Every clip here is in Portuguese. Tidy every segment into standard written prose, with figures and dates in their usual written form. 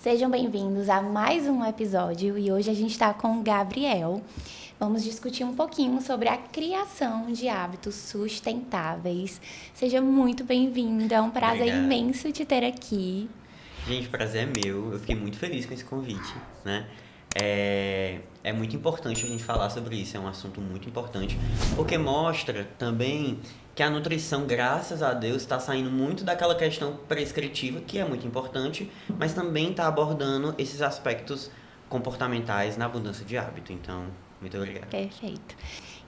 Sejam bem-vindos a mais um episódio e hoje a gente está com o Gabriel. Vamos discutir um pouquinho sobre a criação de hábitos sustentáveis. Seja muito bem-vindo, é um prazer imenso te ter aqui. Gente, o prazer é meu, eu fiquei muito feliz com esse convite, né? É muito importante a gente falar sobre isso, é um assunto muito importante, porque mostra também que a nutrição, graças a Deus, está saindo muito daquela questão prescritiva, que é muito importante, mas também está abordando esses aspectos comportamentais na mudança de hábito. Então, muito obrigado. Perfeito.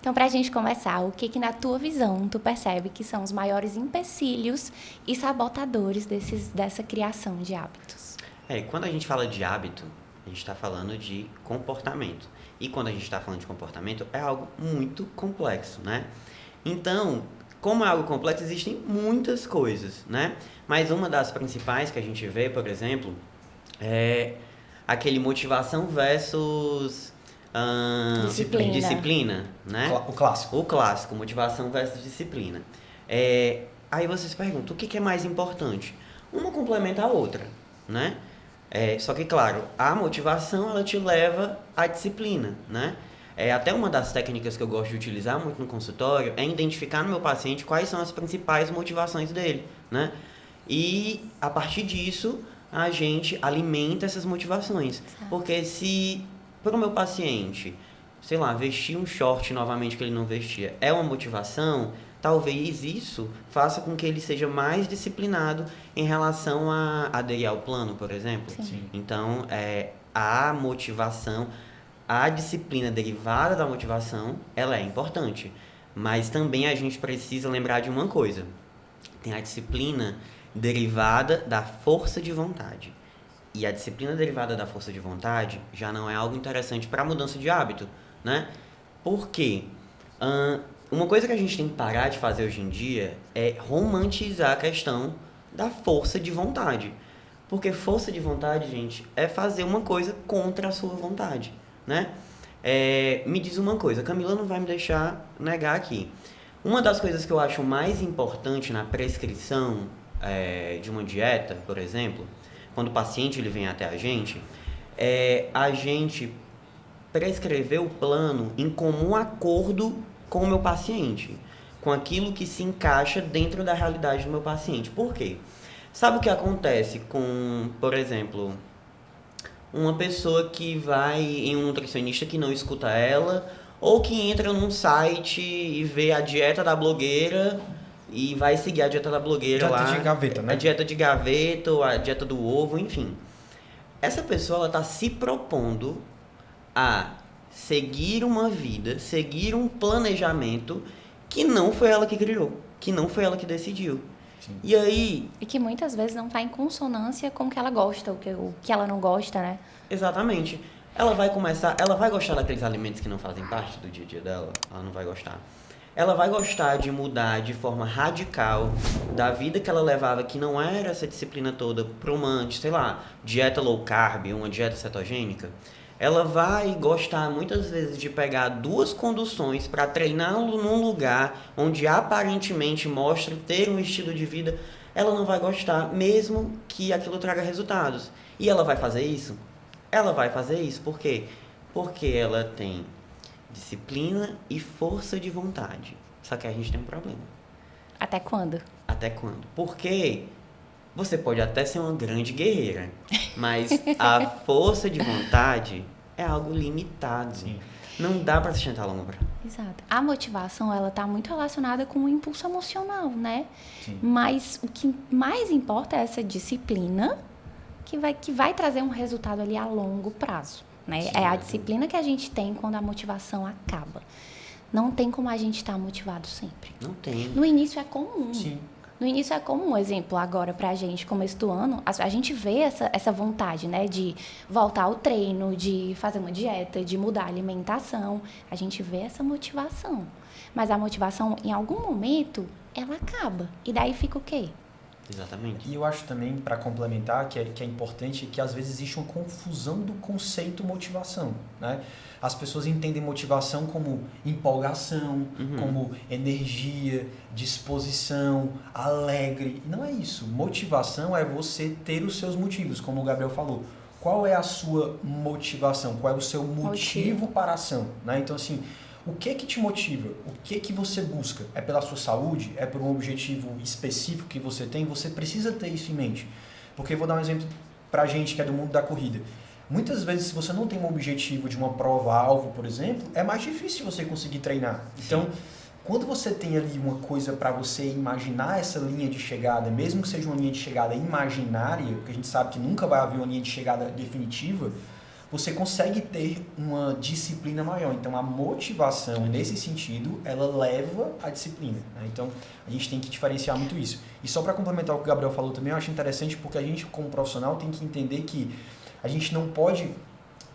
Então, para a gente começar, o que na tua visão tu percebe que são os maiores empecilhos e sabotadores dessa criação de hábitos? Quando a gente fala de hábito, a gente está falando de comportamento. E quando a gente está falando de comportamento, é algo muito complexo, né? Então, como é algo complexo, existem muitas coisas, né? Mas uma das principais que a gente vê, por exemplo, é aquele motivação versus disciplina, né? O clássico. O clássico, motivação versus disciplina. Aí você se pergunta, o que é mais importante? Uma complementa a outra, né? Só que, claro, a motivação, ela te leva à disciplina, né? Até uma das técnicas que eu gosto de utilizar muito no consultório é identificar no meu paciente quais são as principais motivações dele, né? E, a partir disso, a gente alimenta essas motivações. Porque se, para o meu paciente, sei lá, vestir um short novamente que ele não vestia é uma motivação, talvez isso faça com que ele seja mais disciplinado em relação a aderir ao plano, por exemplo. Sim. Então, a motivação, a disciplina derivada da motivação, ela é importante. Mas também a gente precisa lembrar de uma coisa. Tem a disciplina derivada da força de vontade. E a disciplina derivada da força de vontade já não é algo interessante para a mudança de hábito, né? Por quê? Uma coisa que a gente tem que parar de fazer hoje em dia é romantizar a questão da força de vontade. Porque força de vontade, gente, é fazer uma coisa contra a sua vontade, né? Me diz uma coisa, a Camila não vai me deixar negar aqui. Uma das coisas que eu acho mais importante na prescrição de uma dieta, por exemplo, quando o paciente ele vem até a gente prescrever o plano em comum acordo com o meu paciente, com aquilo que se encaixa dentro da realidade do meu paciente. Por quê? Sabe o que acontece com, por exemplo, uma pessoa que vai em um nutricionista que não escuta ela, ou que entra num site e vê a dieta da blogueira e vai seguir a dieta da blogueira lá. Dieta de gaveta, né? A dieta de gaveta, ou a dieta do ovo, enfim. Essa pessoa, ela está se propondo a seguir uma vida, seguir um planejamento que não foi ela que criou, que não foi ela que decidiu. Sim. E aí... E que muitas vezes não está em consonância com o que ela gosta, o que ela não gosta, né? Exatamente. Ela vai gostar daqueles alimentos que não fazem parte do dia a dia dela? Ela não vai gostar. Ela vai gostar de mudar de forma radical da vida que ela levava, que não era essa disciplina toda, para uma, sei lá, dieta low carb, uma dieta cetogênica. Ela vai gostar muitas vezes de pegar duas conduções para treinar num lugar onde aparentemente mostra ter um estilo de vida. Ela não vai gostar, mesmo que aquilo traga resultados. E ela vai fazer isso? Ela vai fazer isso por quê? Porque ela tem disciplina e força de vontade. Só que a gente tem um problema. Até quando? Até quando? Porque você pode até ser uma grande guerreira, mas a força de vontade é algo limitado. Sim. Não dá para sustentar a longo prazo. Exato. A motivação, ela tá muito relacionada com o impulso emocional, né? Sim. Mas o que mais importa é essa disciplina que vai trazer um resultado ali a longo prazo, né? Sim, é a disciplina que a gente tem quando a motivação acaba. Não tem como a gente estar motivado sempre. Não tem. No início é comum. Sim. No início é comum, exemplo, agora pra gente, começo do ano, a gente vê essa vontade, né, de voltar ao treino, de fazer uma dieta, de mudar a alimentação. A gente vê essa motivação. Mas a motivação, em algum momento, ela acaba. E daí fica o quê? Exatamente. E eu acho também, para complementar, que é importante que às vezes existe uma confusão do conceito motivação, né? As pessoas entendem motivação como empolgação, como energia, disposição, alegre. E não é isso. Motivação é você ter os seus motivos, como o Gabriel falou. qual é a sua motivação? Qual é o seu motivo para a ação? Né? Então, assim, o que te motiva? O que você busca? É pela sua saúde? É por um objetivo específico que você tem? Você precisa ter isso em mente. Porque eu vou dar um exemplo pra gente que é do mundo da corrida. Muitas vezes, se você não tem um objetivo de uma prova-alvo, por exemplo, é mais difícil você conseguir treinar. Então, quando você tem ali uma coisa para você imaginar essa linha de chegada, mesmo que seja uma linha de chegada imaginária, porque a gente sabe que nunca vai haver uma linha de chegada definitiva, você consegue ter uma disciplina maior. Então, a motivação, nesse sentido, ela leva à disciplina. Né? Então, a gente tem que diferenciar muito isso. E só para complementar o que o Gabriel falou também, eu acho interessante porque a gente, como profissional, tem que entender que a gente não pode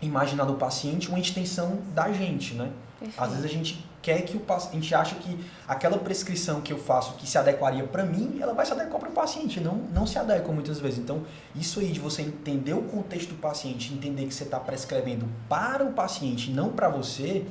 imaginar no paciente uma extensão da gente, né? Perfeito. Às vezes a gente quer que a gente acha que aquela prescrição que eu faço que se adequaria para mim, ela vai se adequar para o paciente, não se adequa muitas vezes. Então, isso aí de você entender o contexto do paciente, entender que você está prescrevendo para o paciente e não para você,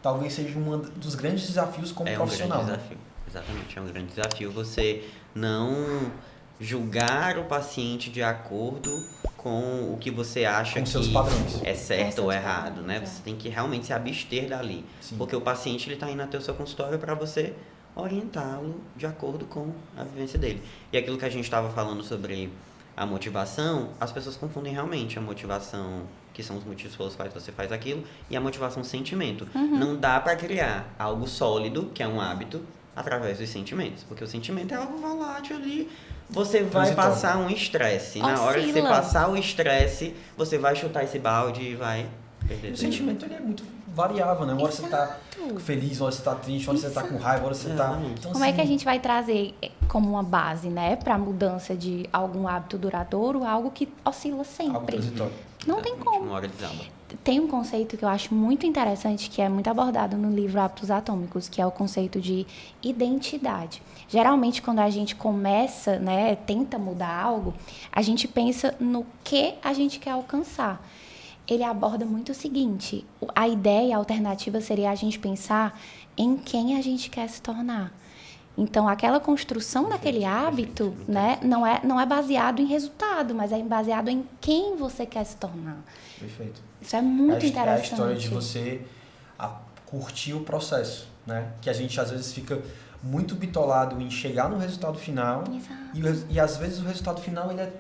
talvez seja um dos grandes desafios como profissional. É um grande desafio, exatamente, é um grande desafio você não julgar o paciente de acordo com o que você acha que seus padrões. É certo ou errado, né? Você tem que realmente se abster dali. Sim. Porque o paciente ele está indo até o seu consultório para você orientá-lo de acordo com a vivência dele. E aquilo que a gente estava falando sobre a motivação, as pessoas confundem realmente a motivação, que são os motivos pelos quais você faz aquilo, e a motivação sentimento. Não dá para criar algo sólido, que é um hábito, através dos sentimentos. Porque o sentimento é algo volátil ali. Você vai passar um estresse. Na hora que você passar o estresse, você vai chutar esse balde e vai perder tempo. O sentimento ele é muito variável, né? Uma hora você tá feliz, uma hora você tá triste, uma hora você tá com raiva, uma hora você tá... Então, como é que a gente vai trazer como uma base, né? Pra mudança de algum hábito duradouro, algo que oscila sempre. Algo transitório. Não tem como. Uma hora desaba. Tem um conceito que eu acho muito interessante, que é muito abordado no livro Hábitos Atômicos, que é o conceito de identidade. Geralmente, quando a gente começa, né, tenta mudar algo, a gente pensa no que a gente quer alcançar. Ele aborda muito o seguinte, a ideia, a alternativa seria a gente pensar em quem a gente quer se tornar. Então, aquela construção daquele hábito, né, não é baseado em resultado, mas é baseado em quem você quer se tornar. Perfeito. Isso é muito interessante. É a história de você curtir o processo, né? Que a gente, às vezes, fica muito bitolado em chegar no resultado final. E às vezes, o resultado final, ele é...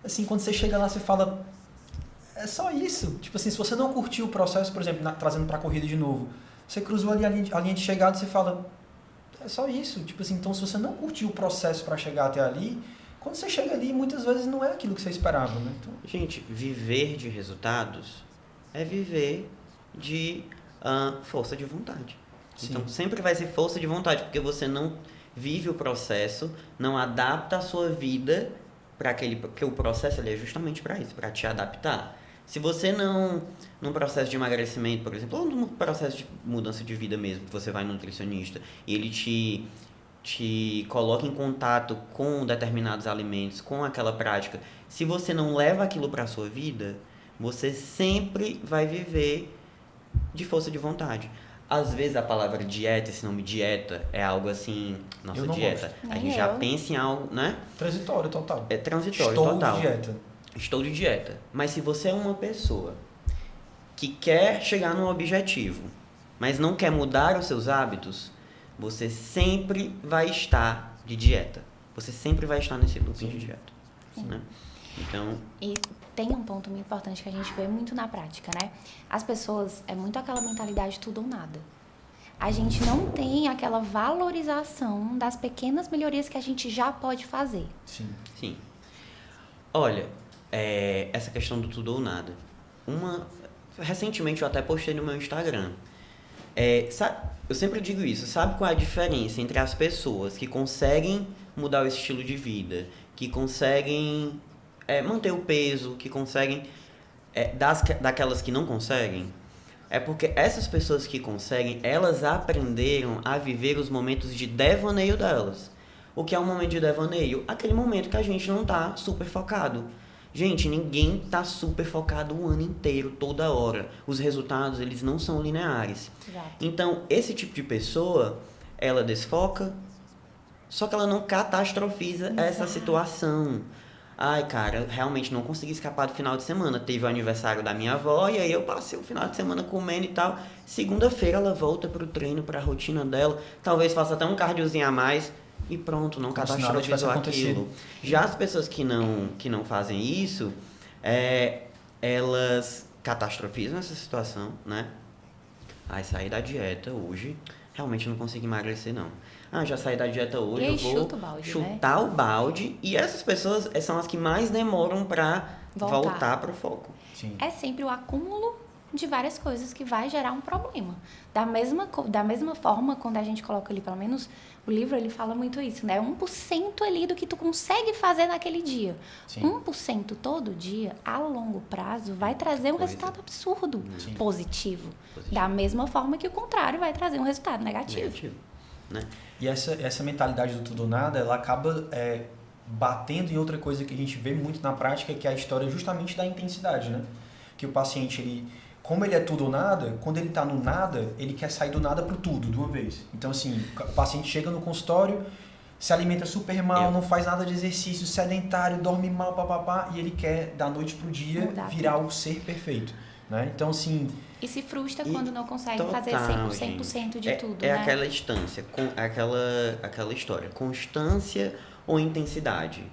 Assim, quando você chega lá, você fala... É só isso. Tipo assim, se você não curtiu o processo, por exemplo, trazendo para a corrida de novo, você cruzou ali a linha de chegada e você fala... É só isso. Tipo assim, então, se você não curtiu o processo para chegar até ali... Quando você chega ali, muitas vezes não é aquilo que você esperava, né? Então... Gente, viver de resultados é viver de força de vontade. Sim. Então, sempre vai ser força de vontade, porque você não vive o processo, não adapta a sua vida para aquele... Porque o processo ali é justamente para isso, para te adaptar. Se você não... Num processo de emagrecimento, por exemplo, ou num processo de mudança de vida mesmo, que você vai no nutricionista e ele te coloca em contato com determinados alimentos, com aquela prática. Se você não leva aquilo para a sua vida, você sempre vai viver de força de vontade. Às vezes a palavra dieta, esse nome dieta, é algo assim, nossa, dieta. A gente já pensa em algo, né? Transitório total. É transitório total. Estou de dieta. Mas se você é uma pessoa que quer chegar num objetivo, mas não quer mudar os seus hábitos, você sempre vai estar de dieta. Você sempre vai estar nesse looping de dieta. Né? Então... E tem um ponto muito importante que a gente vê muito na prática, né? As pessoas, é muito aquela mentalidade tudo ou nada. A gente não tem aquela valorização das pequenas melhorias que a gente já pode fazer. Sim. Olha, essa questão do tudo ou nada. Recentemente eu até postei no meu Instagram. Eu sempre digo isso, sabe qual é a diferença entre as pessoas que conseguem mudar o estilo de vida, que conseguem manter o peso, que conseguem, daquelas que não conseguem? É porque essas pessoas que conseguem, elas aprenderam a viver os momentos de devaneio delas. O que é um momento de devaneio? Aquele momento que a gente não tá super focado. Gente, ninguém tá super focado o ano inteiro, toda hora. Os resultados, eles não são lineares. Exato. Então, esse tipo de pessoa, ela desfoca, só que ela não catastrofiza essa situação. Ai, cara, realmente não consegui escapar do final de semana. Teve o aniversário da minha avó e aí eu passei o final de semana comendo e tal. Segunda-feira ela volta pro treino, pra rotina dela. Talvez faça até um cardiozinho a mais e pronto, não Como se nada tivesse catastrofizou acontecido. aquilo. Já as pessoas que não fazem isso, elas catastrofizam essa situação, né? Ai, saí da dieta hoje, realmente não consigo emagrecer, não. Ah, já saí da dieta hoje, E aí eu vou chuta o balde, chutar o balde. E essas pessoas são as que mais demoram pra voltar pro foco. Sim. É sempre o acúmulo de várias coisas que vai gerar um problema. Da mesma forma, quando a gente coloca ali, pelo menos o livro, ele fala muito isso, né? 1% ali do que tu consegue fazer naquele dia. Sim. 1% todo dia, a longo prazo, vai trazer um resultado absurdo Sim. positivo. Da mesma forma que o contrário vai trazer um resultado negativo. Né? E essa mentalidade do tudo ou nada, ela acaba batendo em outra coisa que a gente vê muito na prática, que é a história justamente da intensidade, né? Que o paciente, como ele é tudo ou nada, quando ele está no nada, ele quer sair do nada para o tudo, de uma vez. Então, assim, o paciente chega no consultório, se alimenta super mal, não faz nada de exercício, sedentário, dorme mal, papapá, e ele quer, da noite pro dia, virar o ser perfeito. Né? Então, assim... E se frustra quando não consegue total, fazer 100% de tudo, né? Aquela instância, aquela história. Constância ou intensidade?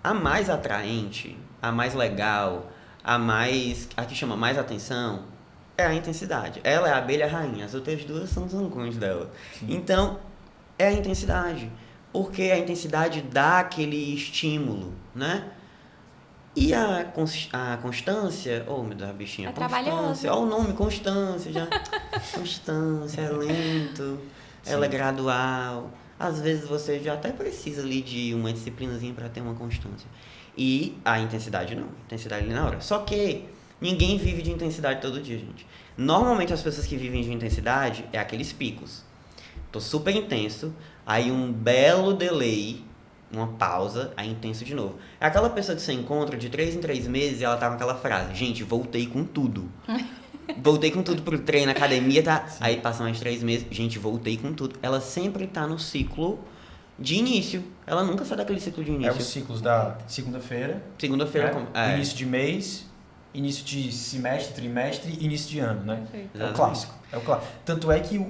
A mais atraente, a mais legal, a que chama mais atenção, é a intensidade. Ela é a abelha rainha, as outras duas são os zangões dela. Sim. Então, é a intensidade. Porque a intensidade dá aquele estímulo, né? E a constância, oh meu Deus, a bichinha, É constância, trabalhoso. olha o nome, constância, já. Constância, é lento, ela é gradual. Às vezes você já até precisa ali de uma disciplinazinha para ter uma constância. E a intensidade não, intensidade ali na hora. Só que ninguém vive de intensidade todo dia, gente. Normalmente as pessoas que vivem de intensidade é aqueles picos. Tô super intenso, aí um belo delay, uma pausa, aí intenso de novo. É aquela pessoa que você encontra de 3 em 3 meses e ela tá com aquela frase: gente, voltei com tudo. Voltei com tudo pro treino, academia, tá? Sim. Aí passam mais 3 meses, gente, voltei com tudo. Ela sempre tá no ciclo de início. Ela nunca sai daquele ciclo de início. É os ciclos da segunda-feira. Segunda-feira, né? Início de mês, início de semestre, trimestre, início de ano, né? É o clássico. Tanto é que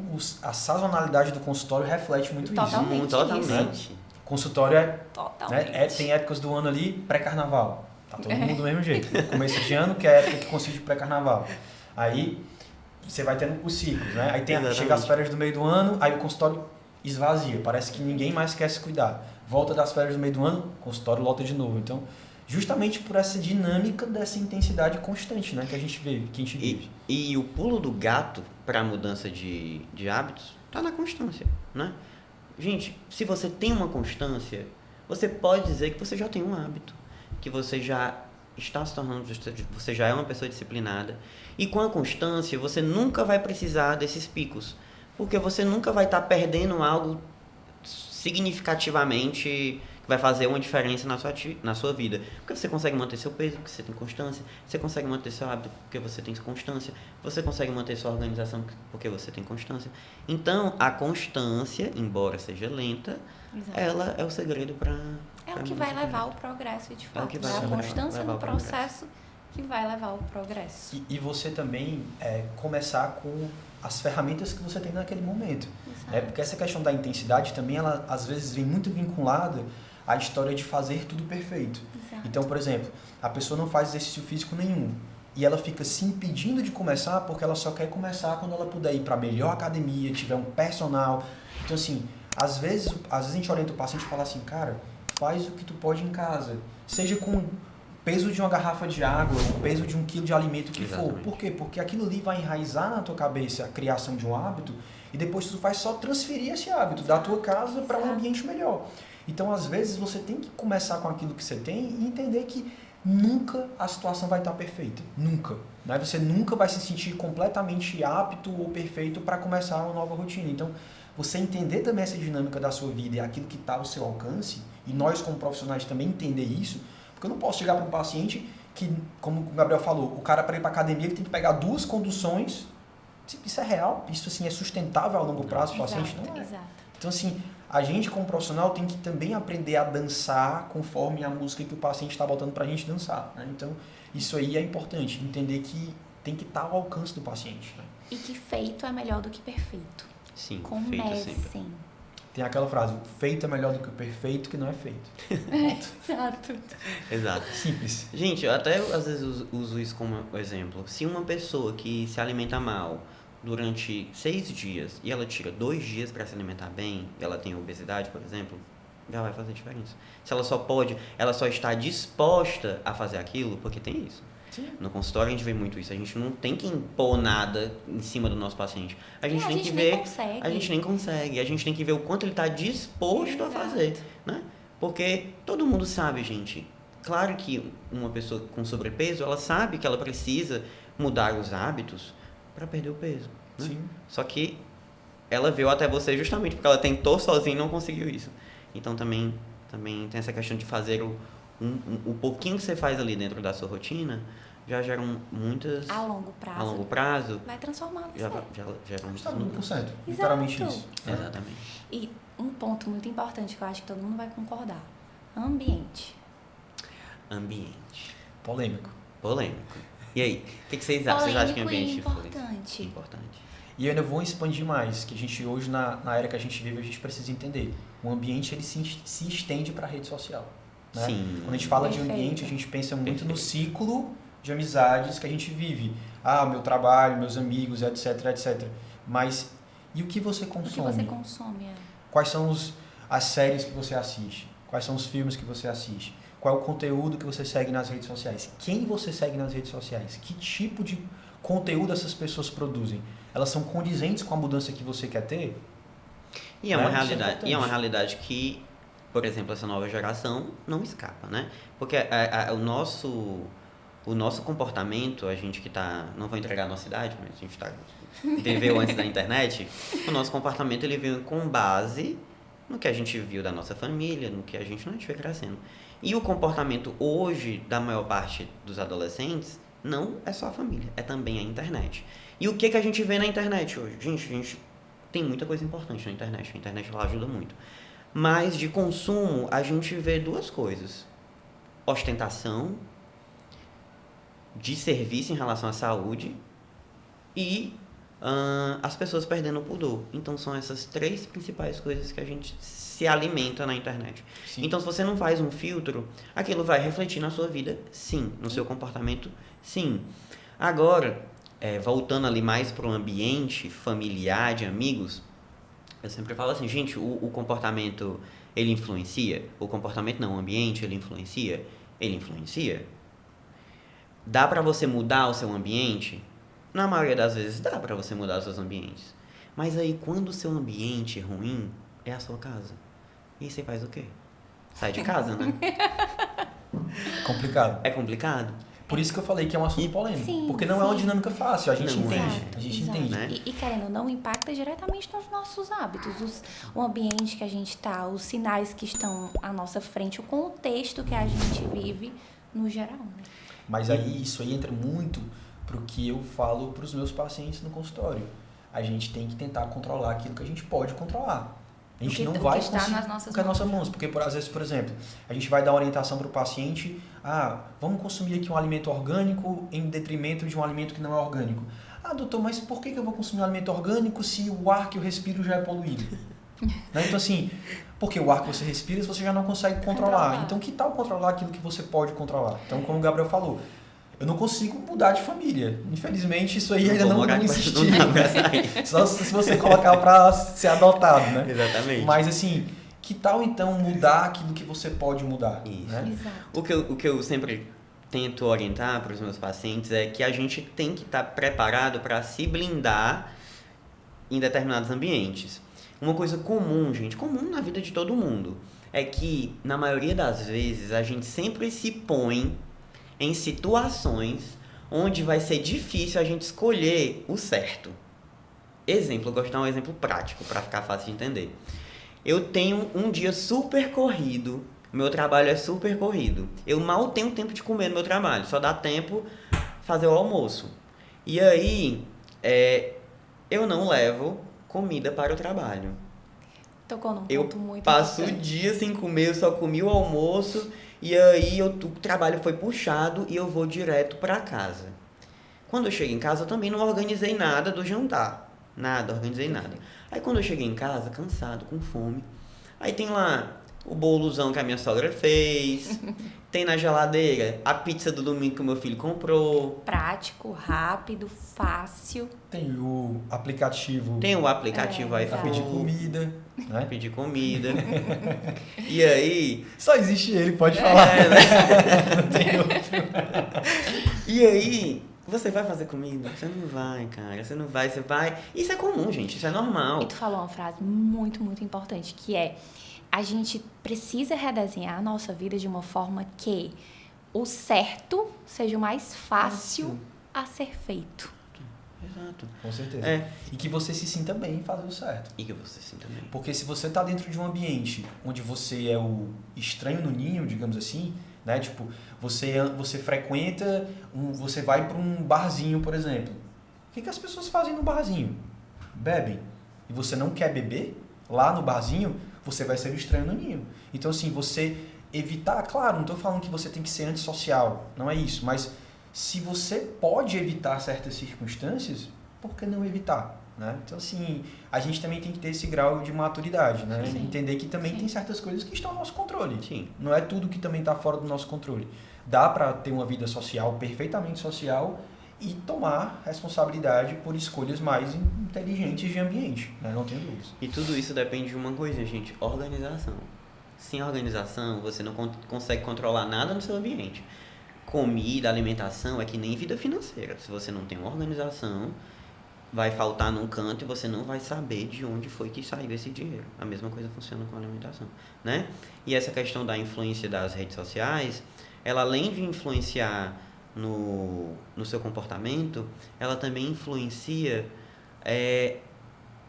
a sazonalidade do consultório reflete muito Totalmente isso. Totalmente. Consultório Totalmente. tem épocas do ano ali, pré-carnaval. Tá todo mundo do mesmo jeito. Começo de ano, que é a época que coincide com pré-carnaval. Aí você vai tendo os ciclos, né? Aí chega as férias do meio do ano, aí o consultório esvazia. Parece que ninguém mais quer se cuidar. Volta das férias do meio do ano, o consultório lota de novo. Então, justamente por essa dinâmica dessa intensidade constante, né? Que a gente vive. E o pulo do gato para a mudança de hábitos tá na constância, né? Gente, se você tem uma constância, você pode dizer que você já tem um hábito, que você já está se tornando, você já é uma pessoa disciplinada. E com a constância, você nunca vai precisar desses picos, porque você nunca vai estar perdendo algo significativamente que vai fazer uma diferença na sua vida. Porque você consegue manter seu peso, porque você tem constância. Você consegue manter seu hábito, porque você tem constância. Você consegue manter sua organização, porque você tem constância. Então, a constância, embora seja lenta, ela é o segredo para... É o que vai levar ao progresso, de fato. É a constância no processo que vai levar ao progresso. E você também começar com as ferramentas que você tem naquele momento. Porque essa questão da intensidade também, ela às vezes vem muito vinculada à história de fazer tudo perfeito. Exato. Então, por exemplo, a pessoa não faz exercício físico nenhum e ela fica se impedindo de começar porque ela só quer começar quando ela puder ir para a melhor academia, tiver um personal. Então, assim, às vezes a gente orienta o paciente e fala assim, cara, faz o que tu pode em casa. Seja com peso de uma garrafa de água, o peso de 1 quilo de alimento que for. Por quê? Porque aquilo ali vai enraizar na tua cabeça a criação de um hábito e depois tu vai só transferir esse hábito da tua casa para um ambiente melhor. Então, às vezes, você tem que começar com aquilo que você tem e entender que nunca a situação vai estar perfeita. Nunca. Né? Você nunca vai se sentir completamente apto ou perfeito para começar uma nova rotina. Então, você entender também essa dinâmica da sua vida e aquilo que está ao seu alcance, e nós como profissionais também entender isso, porque eu não posso chegar para um paciente que, como o Gabriel falou, o cara para ir para a academia ele tem que pegar 2 conduções. Isso é real? Isso assim, é sustentável a longo prazo para o paciente? Não é. Exato. Então, assim, a gente como profissional tem que também aprender a dançar conforme a música que o paciente está botando pra gente dançar, né? Então, isso aí é importante, entender que tem que estar ao alcance do paciente, né? E que feito é melhor do que perfeito. Sim, feito Comecem. sempre. Tem aquela frase, feito é melhor do que o perfeito, que não é feito. Exato. Exato. Simples. Gente, eu até às vezes uso isso como exemplo. Se uma pessoa que se alimenta mal durante 6 dias e ela tira 2 dias para se alimentar bem, e ela tem obesidade, por exemplo, já vai fazer diferença. Se ela só está disposta a fazer aquilo, porque tem isso. Sim. No consultório a gente vê muito isso. A gente não tem que impor nada em cima do nosso paciente. A gente tem que ver. A gente nem consegue. A gente tem que ver o quanto ele está disposto a fazer, né? Porque todo mundo sabe, gente. Claro que uma pessoa com sobrepeso, ela sabe que ela precisa mudar os hábitos para perder o peso, né? Sim. Só que ela veio até você justamente porque ela tentou sozinha e não conseguiu isso. Então também tem essa questão de fazer o pouquinho que você faz ali dentro da sua rotina já geram muitas... A longo prazo. A longo prazo. Vai transformar você. Já geram muitas... Está 100%. Literalmente isso. Né? Exatamente. E um ponto muito importante que eu acho que todo mundo vai concordar. Ambiente. Ambiente. Polêmico. Polêmico. E aí, o que vocês acham? Vocês acham que ambiente importante. importante? E eu ainda vou expandir mais, que a gente hoje, na era que a gente vive, a gente precisa entender. O ambiente, ele se estende para a rede social. Né? Sim. Quando a gente fala Perfeito. de ambiente, a gente pensa muito no Perfeito. ciclo de amizades que a gente vive. Ah, meu trabalho, meus amigos, etc, etc. Mas, e o que você O que consome? você consome, Quais são as séries que você assiste? Quais são os filmes que você assiste? Qual é o conteúdo que você segue nas redes sociais? Quem você segue nas redes sociais? Que tipo de conteúdo essas pessoas produzem? Elas são condizentes com a mudança que você quer ter? E é Né? uma Isso é realidade, importante. e é uma realidade que, por exemplo, essa nova geração não escapa, né? Porque o nosso comportamento, a gente que tá, não vou entregar a nossa idade, mas a gente viveu antes da internet, o nosso comportamento ele veio com base no que a gente viu da nossa família, no que a gente não foi crescendo. E o comportamento hoje da maior parte dos adolescentes não é só a família, é também a internet. E o que a gente vê na internet hoje? Gente, a gente tem muita coisa importante na internet. A internet ela ajuda muito. Mas de consumo, a gente vê 2 coisas. Ostentação, de serviço em relação à saúde e as pessoas perdendo o pudor. Então são essas 3 principais coisas que a gente se alimenta na internet. Sim. Então se você não faz um filtro, aquilo vai refletir na sua vida, sim. No seu comportamento, sim. Agora, voltando ali mais para o ambiente familiar, de amigos, eu sempre falo assim, gente, o comportamento, ele influencia? O comportamento não, o ambiente, ele influencia? Ele influencia. Dá para você mudar o seu ambiente? Na maioria das vezes dá para você mudar os seus ambientes. Mas aí, quando o seu ambiente é ruim, é a sua casa. E você faz o quê? Sai de casa, né? Complicado. É complicado. Por isso que eu falei que é um assunto polêmico. Sim, porque não é uma sim. dinâmica fácil, a gente Não é. entende. A gente Exato. entende. Né? E querendo ou não, impacta diretamente nos nossos hábitos. O ambiente que a gente está, os sinais que estão à nossa frente, o contexto que a gente vive no geral. Né? Mas aí isso aí entra muito pro que eu falo para os meus pacientes no consultório. A gente tem que tentar controlar aquilo que a gente pode controlar. A gente não vai está conseguir nas nossas com as nossas mãos. mãos. Porque, às vezes, por exemplo, a gente vai dar orientação para o paciente, vamos consumir aqui um alimento orgânico em detrimento de um alimento que não é orgânico. Ah, doutor, mas por que eu vou consumir um alimento orgânico se o ar que eu respiro já é poluído? Né? Então, assim, porque o ar que você respira você já não consegue controlar. Então, que tal controlar aquilo que você pode controlar? Então, como o Gabriel falou, eu não consigo mudar de família. Infelizmente, isso aí ainda não existe. Só se você colocar para ser adotado, né? Exatamente. Mas, assim, que tal, então, mudar aquilo que você pode mudar? Isso. Né? Exato. O que eu sempre tento orientar para os meus pacientes é que a gente tem que estar preparado para se blindar em determinados ambientes. Uma coisa comum, gente, comum na vida de todo mundo, é que, na maioria das vezes, a gente sempre se põe em situações onde vai ser difícil a gente escolher o certo. Exemplo, eu gosto de dar um exemplo prático para ficar fácil de entender. Eu tenho um dia super corrido, meu trabalho é super corrido. Eu mal tenho tempo de comer no meu trabalho, só dá tempo fazer o almoço. E aí, eu não levo comida para o trabalho. Tocou num Eu ponto muito passo o importante. dia sem comer, eu só comi o almoço e aí o trabalho foi puxado e eu vou direto para casa. Quando eu cheguei em casa, eu também não organizei nada do jantar. Nada, organizei nada. Aí quando eu cheguei em casa, cansado, com fome, aí tem lá o bolozão que a minha sogra fez, tem na geladeira a pizza do domingo que o meu filho comprou, Prático, rápido, fácil. Tem o aplicativo tem o aplicativo para exato. pedir iFood, comida, né? pedir comida. E aí, Só existe ele, pode falar. né? Não tem outro. E aí, você vai fazer comida? Você não vai, cara. Você não vai, você vai. Isso é comum, gente. Isso é normal. E tu falou uma frase muito, muito importante, que é: a gente precisa redesenhar a nossa vida de uma forma que o certo seja o mais fácil a ser feito. Exato. Com certeza. É. E que você se sinta bem em fazer o certo. E que você sim também. Porque se você tá dentro de um ambiente onde você é o estranho no ninho, digamos assim, né? Tipo, você frequenta, você vai para um barzinho, por exemplo. O que as pessoas fazem no barzinho? Bebem. E você não quer beber lá no barzinho, você vai ser o estranho no ninho. Então, assim, você evitar, claro, não estou falando que você tem que ser antissocial, não é isso, mas se você pode evitar certas circunstâncias, por que não evitar? Né? Então, assim, a gente também tem que ter esse grau de maturidade, né? Sim. Entender que também Sim. tem certas coisas que estão ao nosso controle. Sim. Não é tudo que também está fora do nosso controle. Dá para ter uma vida social, perfeitamente social, e tomar responsabilidade por escolhas mais inteligentes de ambiente, né? Não tenho dúvidas. E tudo isso depende de uma coisa, gente: organização. Sem organização, você não consegue controlar nada no seu ambiente. Comida, alimentação é que nem vida financeira. Se você não tem uma organização, vai faltar num canto e você não vai saber de onde foi que saiu esse dinheiro. A mesma coisa funciona com a alimentação, né? E essa questão da influência das redes sociais, ela além de influenciar no seu comportamento, ela também influencia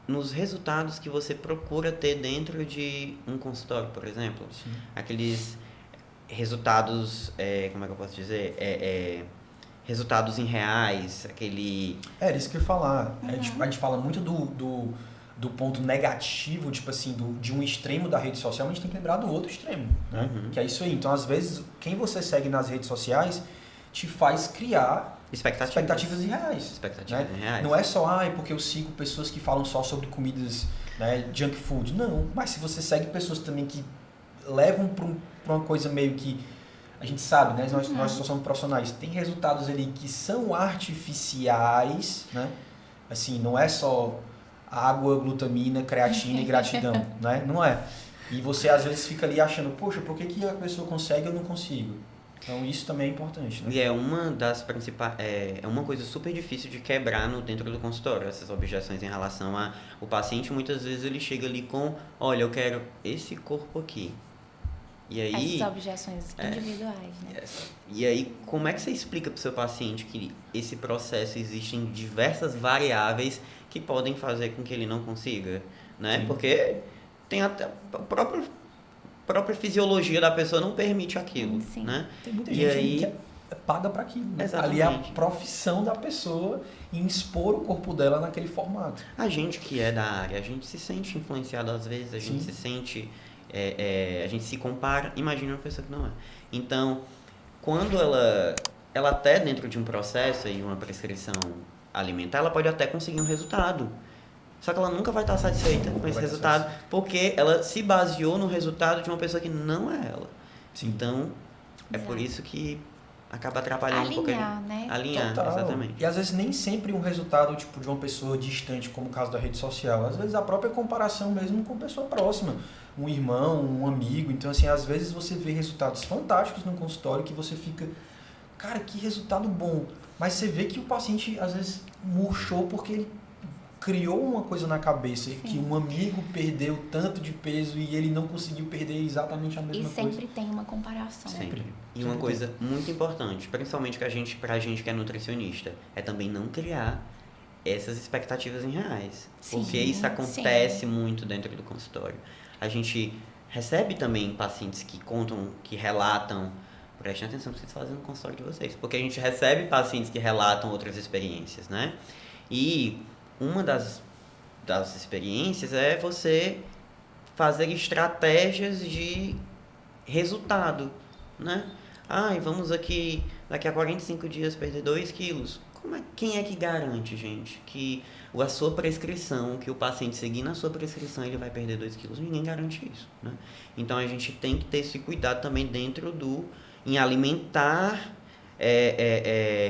nos resultados que você procura ter dentro de um consultório, por exemplo. Sim. Aqueles resultados, como é que eu posso dizer? Resultados em reais, aquele... Era isso que eu ia falar. A gente fala muito do ponto negativo, tipo assim, de um extremo da rede social, mas a gente tem que lembrar do outro extremo, né? Uhum. Que é isso aí. Então, às vezes, quem você segue nas redes sociais te faz criar expectativas irreais. Expectativas né? irreais. Não é só, porque eu sigo pessoas que falam só sobre comidas, né, junk food. Não, mas se você segue pessoas também que levam para uma coisa meio que a gente sabe, né? Nós somos profissionais. Tem resultados ali que são artificiais, né? Assim, não é só água, glutamina, creatina e gratidão, né? Não é. E você às vezes fica ali achando, poxa, por que a pessoa consegue e eu não consigo? Então isso também é importante, né? E é uma das principais, é uma coisa super difícil de quebrar dentro do consultório, essas objeções em relação a o paciente. Muitas vezes ele chega ali com, olha, eu quero esse corpo aqui. E aí, essas objeções individuais, né? E aí, como é que você explica para o seu paciente que esse processo existem diversas variáveis que podem fazer com que ele não consiga, né? Sim. Porque tem até a própria fisiologia da pessoa não permite aquilo, Sim. né? Tem muita E gente aí, que paga para aquilo. Né? Exatamente. Ali é a profissão da pessoa em expor o corpo dela naquele formato. a gente que é da área, a gente se sente influenciado às vezes, a gente Sim. se sente... a gente se compara, imagina uma pessoa que não é. Então, quando ela até dentro de um processo e uma prescrição alimentar, ela pode até conseguir um resultado. Só que ela nunca vai estar satisfeita com esse resultado, porque ela se baseou no resultado de uma pessoa que não é ela. Sim. Então, é por isso que acaba atrapalhando um pouco. Né? Alinhar, Total. exatamente. E às vezes nem sempre um resultado tipo de uma pessoa distante, como o caso da rede social. Às vezes a própria comparação mesmo com pessoa próxima, um irmão, um amigo. Então assim, às vezes você vê resultados fantásticos no consultório que você fica, cara, que resultado bom. Mas você vê que o paciente às vezes murchou porque ele criou uma coisa na cabeça, que um amigo perdeu tanto de peso e ele não conseguiu perder exatamente a mesma coisa. E sempre tem uma comparação. Sempre. E uma coisa muito importante, principalmente pra gente que é nutricionista, é também não criar essas expectativas em reais. Sim, porque isso acontece muito dentro do consultório. A gente recebe também pacientes que contam, que relatam, prestem atenção no que vocês fazem no consultório de vocês, porque a gente recebe pacientes que relatam outras experiências, né? E uma das experiências é você fazer estratégias de resultado, né? Vamos aqui, daqui a 45 dias, perder 2 quilos. Quem é que garante, gente, que a sua prescrição, que o paciente seguindo a sua prescrição, ele vai perder 2 quilos? Ninguém garante isso, né? Então, a gente tem que ter esse cuidado também em alimentar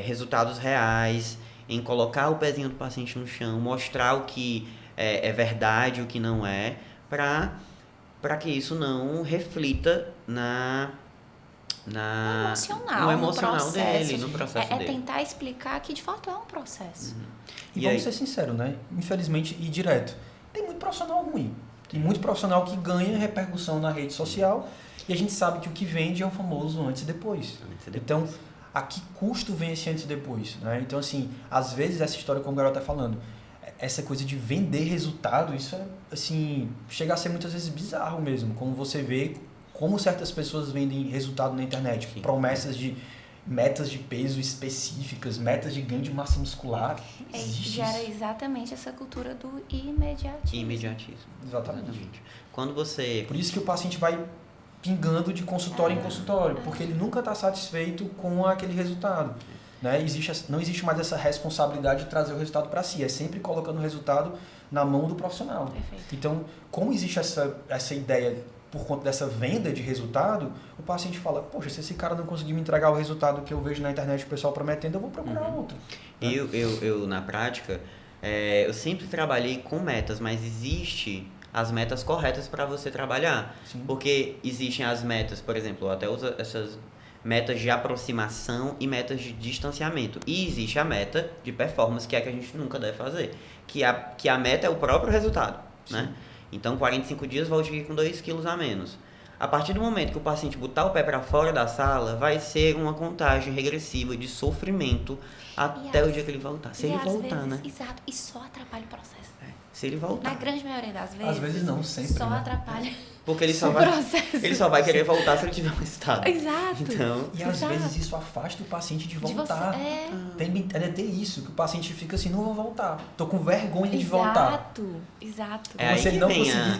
resultados reais, em colocar o pezinho do paciente no chão, mostrar o que é verdade, o que não é, para que isso não reflita no emocional dele, no processo dele. É tentar explicar que de fato é um processo. E vamos ser sinceros, né? Infelizmente e direto, tem muito profissional ruim. Tem muito profissional que ganha repercussão na rede social e a gente sabe que o que vende é o famoso antes e depois. Então, a que custo vem esse antes e depois? Né? Então, assim, às vezes essa história, como o garoto está falando, essa coisa de vender resultado, isso é, assim, chega a ser muitas vezes bizarro mesmo. Como você vê como certas pessoas vendem resultado na internet. Sim. Promessas de metas de peso específicas, metas de ganho de massa muscular. Gera exatamente essa cultura do imediatismo. Exatamente. Quando você... Por isso que o paciente vai pingando de consultório em consultório, porque ele nunca está satisfeito com aquele resultado. Né? Não existe mais essa responsabilidade de trazer o resultado para si, é sempre colocando o resultado na mão do profissional. Perfeito. Então, como existe essa ideia por conta dessa venda de resultado, o paciente fala, poxa, se esse cara não conseguir me entregar o resultado que eu vejo na internet o pessoal prometendo, eu vou procurar outro. Eu, na prática, eu sempre trabalhei com metas, mas existe as metas corretas para você trabalhar. Sim. Porque existem as metas, por exemplo, eu até uso essas metas de aproximação e metas de distanciamento. E existe a meta de performance, que é a que a gente nunca deve fazer. Que a meta é o próprio resultado, né? Então, 45 dias, volte aqui com 2 quilos a menos. A partir do momento que o paciente botar o pé para fora da sala, vai ser uma contagem regressiva de sofrimento até o dia que ele voltar. Se ele voltar, vezes, né? Exato, e só atrapalha o processo. Se ele voltar. Na grande maioria das vezes. Às vezes não, sempre. Só né? atrapalha. Porque ele só vai querer voltar se ele tiver um estado. Exato. Então, e às vezes isso afasta o paciente de voltar. Tem até isso, que o paciente fica assim, não vou voltar. Tô com vergonha de voltar. Exato.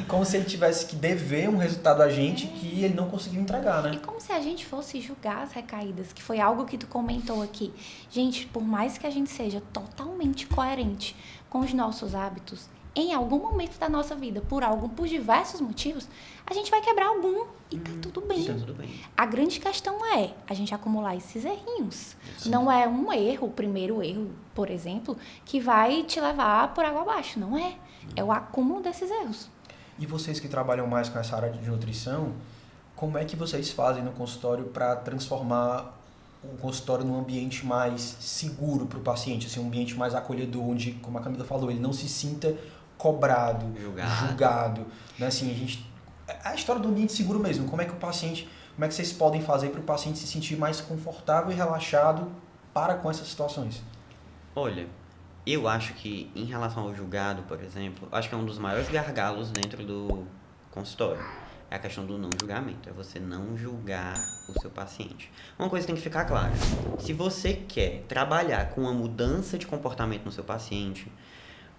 Como se ele tivesse que dever um resultado a gente que ele não conseguiu entregar, né? E como se a gente fosse julgar as recaídas, que foi algo que tu comentou aqui. Gente, por mais que a gente seja totalmente coerente com os nossos hábitos, em algum momento da nossa vida, por diversos motivos, a gente vai quebrar algum e tá tudo bem. Tá tudo bem. A grande questão é a gente acumular esses errinhos. Sim. Não é um erro, o primeiro erro, por exemplo, que vai te levar por água abaixo. Não é. É o acúmulo desses erros. E vocês que trabalham mais com essa área de nutrição, como é que vocês fazem no consultório para transformar o consultório num ambiente mais seguro para o paciente, assim, um ambiente mais acolhedor, onde, como a Camila falou, ele não se sinta cobrado, julgado, né? Assim, a história do ambiente seguro mesmo, como é que vocês podem fazer para o paciente se sentir mais confortável e relaxado com essas situações? Olha, eu acho que em relação ao julgado, por exemplo, acho que é um dos maiores gargalos dentro do consultório. É a questão do não julgamento, é você não julgar o seu paciente. Uma coisa tem que ficar clara, se você quer trabalhar com uma mudança de comportamento no seu paciente,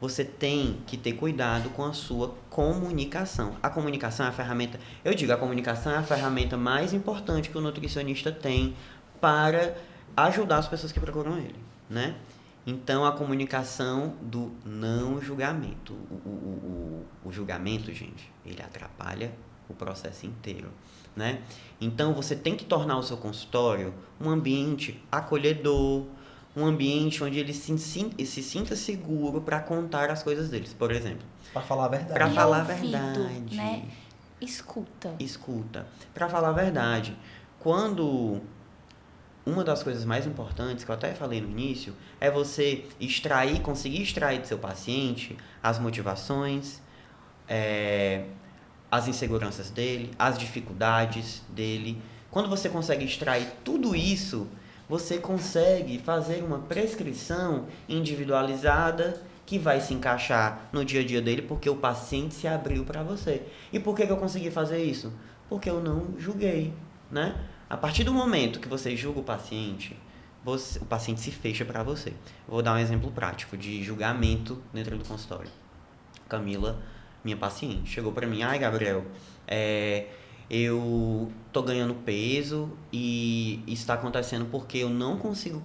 você tem que ter cuidado com a sua comunicação. A comunicação é a ferramenta, a comunicação é a ferramenta mais importante que o nutricionista tem para ajudar as pessoas que procuram ele, né? Então, a comunicação do não julgamento. O julgamento, gente, ele atrapalha o processo inteiro, né? Então, você tem que tornar o seu consultório um ambiente acolhedor, um ambiente onde ele se sinta seguro para contar as coisas deles, por exemplo. Para falar a verdade. Para falar a verdade. Né? Escuta. Para falar a verdade. Quando... Uma das coisas mais importantes, que eu até falei no início, é você conseguir extrair do seu paciente as motivações, as inseguranças dele, as dificuldades dele. Quando você consegue extrair tudo isso, você consegue fazer uma prescrição individualizada que vai se encaixar no dia a dia dele, porque o paciente se abriu para você. E por que eu consegui fazer isso? Porque eu não julguei, né? A partir do momento que você julga o paciente se fecha para você. Vou dar um exemplo prático de julgamento dentro do consultório. Camila minha paciente, chegou pra mim, ai, Gabriel, eu tô ganhando peso e isso tá acontecendo porque eu não consigo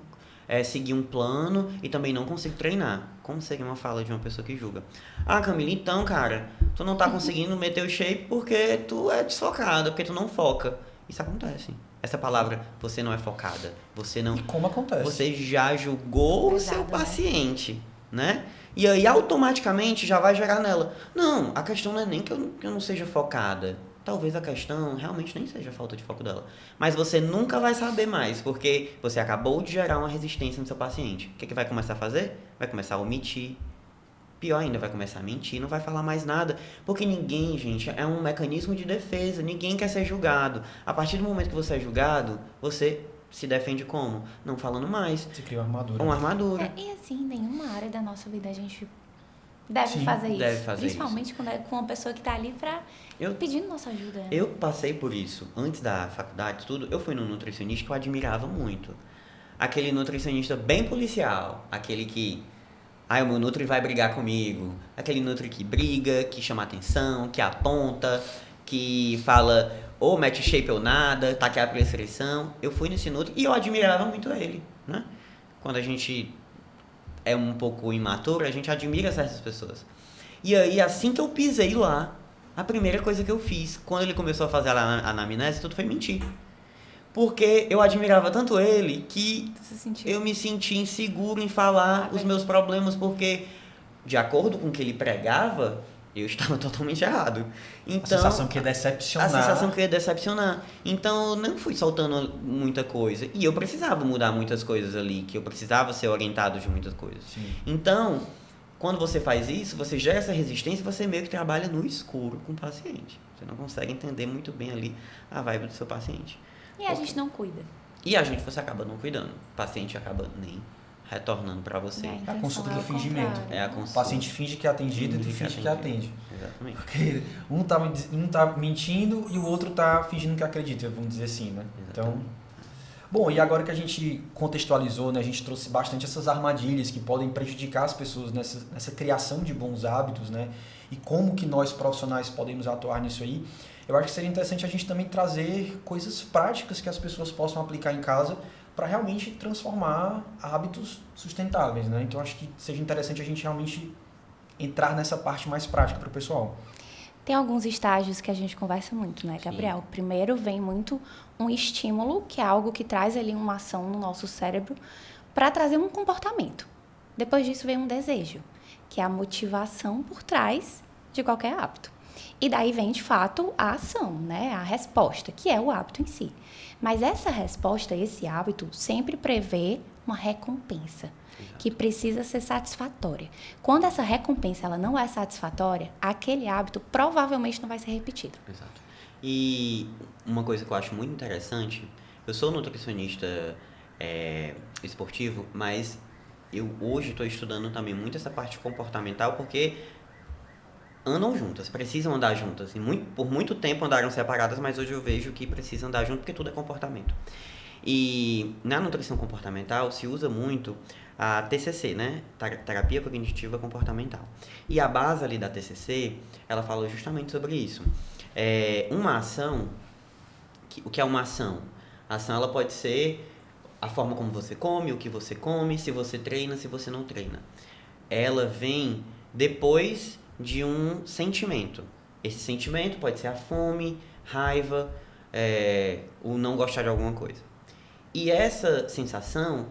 seguir um plano e também não consigo treinar. Como seria uma fala de uma pessoa que julga? Ah, Camila, então, cara, tu não tá conseguindo meter o shape porque tu é desfocada, porque tu não foca. Isso acontece. Essa palavra, você não é focada, você não... E como acontece? Você já julgou o seu Pesado, né? paciente, né? E aí, automaticamente, já vai gerar nela. Não, a questão não é nem que eu não seja focada. Talvez a questão realmente nem seja a falta de foco dela. Mas você nunca vai saber mais, porque você acabou de gerar uma resistência no seu paciente. O que vai começar a fazer? Vai começar a omitir. Pior ainda, vai começar a mentir, não vai falar mais nada. Porque ninguém, gente, é um mecanismo de defesa. Ninguém quer ser julgado. A partir do momento que você é julgado, você se defende como? Não falando mais. Você cria uma armadura. Uma armadura. E assim, em nenhuma área da nossa vida a gente deve Sim, fazer isso. deve fazer Principalmente quando é com uma pessoa que tá ali pedindo nossa ajuda. Eu passei por isso. Antes da faculdade, tudo, eu fui num nutricionista que eu admirava muito. Aquele nutricionista bem policial. Aquele que... o meu nutri vai brigar comigo. Aquele nutri que briga, que chama atenção, que aponta, que fala ou mete shape ou nada, tá aqui a prescrição. Eu fui nesse nutri e eu admirava muito ele, né? Quando a gente é um pouco imaturo, a gente admira certas pessoas. E aí, assim que eu pisei lá, a primeira coisa que eu fiz, quando ele começou a fazer a anamnese, tudo foi mentir. Porque eu admirava tanto ele que eu me senti inseguro em falar os meus problemas, porque, de acordo com o que ele pregava, eu estava totalmente errado. Então, A sensação que ia decepcionar. A sensação que ia decepcionar. Então, eu não fui soltando muita coisa. E eu precisava mudar muitas coisas ali, que eu precisava ser orientado de muitas coisas. Sim. Então, quando você faz isso, você gera essa resistência e você meio que trabalha no escuro com o paciente. Você não consegue entender muito bem ali a vibe do seu paciente. E a gente não cuida. E a gente, você acaba não cuidando. O paciente acaba nem retornando para você. E a É a intenção consulta do o fingimento. contrário. É a O consulta. paciente finge que é atendido e tu finge que atende. Exatamente. Porque um tá mentindo e o outro tá fingindo que acredita, vamos dizer assim, né? Então, bom, e agora que a gente contextualizou, né, a gente trouxe bastante essas armadilhas que podem prejudicar as pessoas nessa criação de bons hábitos, né? E como que nós profissionais podemos atuar nisso aí. Eu acho que seria interessante a gente também trazer coisas práticas que as pessoas possam aplicar em casa para realmente transformar hábitos sustentáveis, né? Então, acho que seja interessante a gente realmente entrar nessa parte mais prática para o pessoal. Tem alguns estágios que a gente conversa muito, né, Gabriel? Sim. Primeiro vem muito um estímulo, que é algo que traz ali uma ação no nosso cérebro para trazer um comportamento. Depois disso vem um desejo, que é a motivação por trás de qualquer hábito. E daí vem, de fato, a ação, né? A resposta, que é o hábito em si. Mas essa resposta, esse hábito, sempre prevê uma recompensa, que precisa ser satisfatória. Quando essa recompensa ela não é satisfatória, aquele hábito provavelmente não vai ser repetido. Exato. E uma coisa que eu acho muito interessante, eu sou nutricionista esportivo, mas eu hoje estou estudando também muito essa parte comportamental, porque andam juntas, precisam andar juntas. E por muito tempo andaram separadas, mas hoje eu vejo que precisam andar junto porque tudo é comportamento. E na nutrição comportamental se usa muito a TCC, né? Terapia Cognitiva Comportamental. E a base ali da TCC, ela fala justamente sobre isso. Uma ação, o que é uma ação? A ação ela pode ser a forma como você come, o que você come, se você treina, se você não treina. Ela vem depois de um sentimento. Esse sentimento pode ser a fome, raiva, o não gostar de alguma coisa. E essa sensação,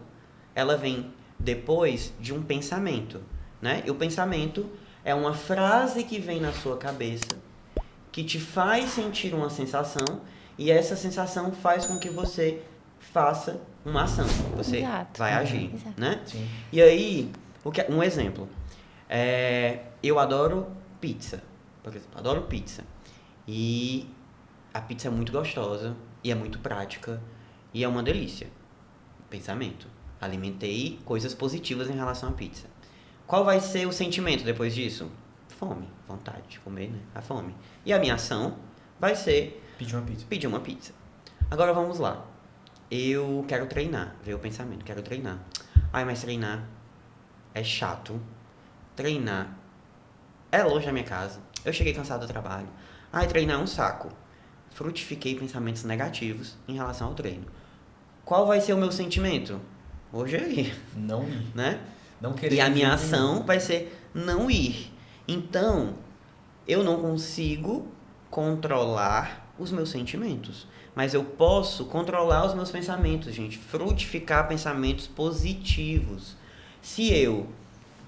ela vem depois de um pensamento, né? E o pensamento é uma frase que vem na sua cabeça, que te faz sentir uma sensação, e essa sensação faz com que você faça uma ação. Você vai agir, né? Sim. E aí, um exemplo. Eu adoro pizza, por exemplo, adoro pizza. E a pizza é muito gostosa, e é muito prática, e é uma delícia. Pensamento. Alimentei coisas positivas em relação à pizza. Qual vai ser o sentimento depois disso? Fome, vontade de comer, né? A fome. E a minha ação vai ser pedir uma pizza. Agora vamos lá. Eu quero treinar, veio o pensamento, quero treinar. Mas treinar é chato. Treinar é longe da minha casa. Eu cheguei cansado do trabalho. Ai, treinar é um saco. Frutifiquei pensamentos negativos em relação ao treino. Qual vai ser o meu sentimento? Hoje é ir. Não ir. Né? Não querer. E a minha ação vai ser não ir. Então, eu não consigo controlar os meus sentimentos. Mas eu posso controlar os meus pensamentos, gente. Frutificar pensamentos positivos. Se eu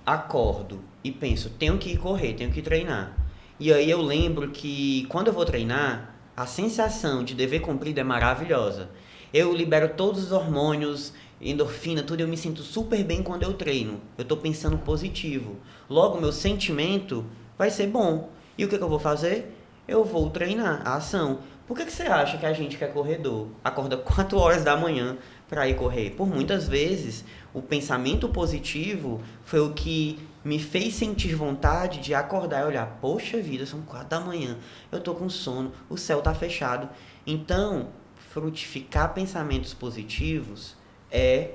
acordo e penso, tenho que ir correr, tenho que treinar. E aí eu lembro que quando eu vou treinar, a sensação de dever cumprido é maravilhosa. Eu libero todos os hormônios, endorfina, tudo, eu me sinto super bem quando eu treino. Eu tô pensando positivo. Logo, meu sentimento vai ser bom. E o que eu vou fazer? Eu vou treinar a ação. Por que você acha que a gente que é corredor acorda 4 horas da manhã para ir correr? Por muitas vezes, o pensamento positivo foi o que me fez sentir vontade de acordar e olhar, poxa vida, são 4 da manhã, eu tô com sono, o céu tá fechado. Então, frutificar pensamentos positivos é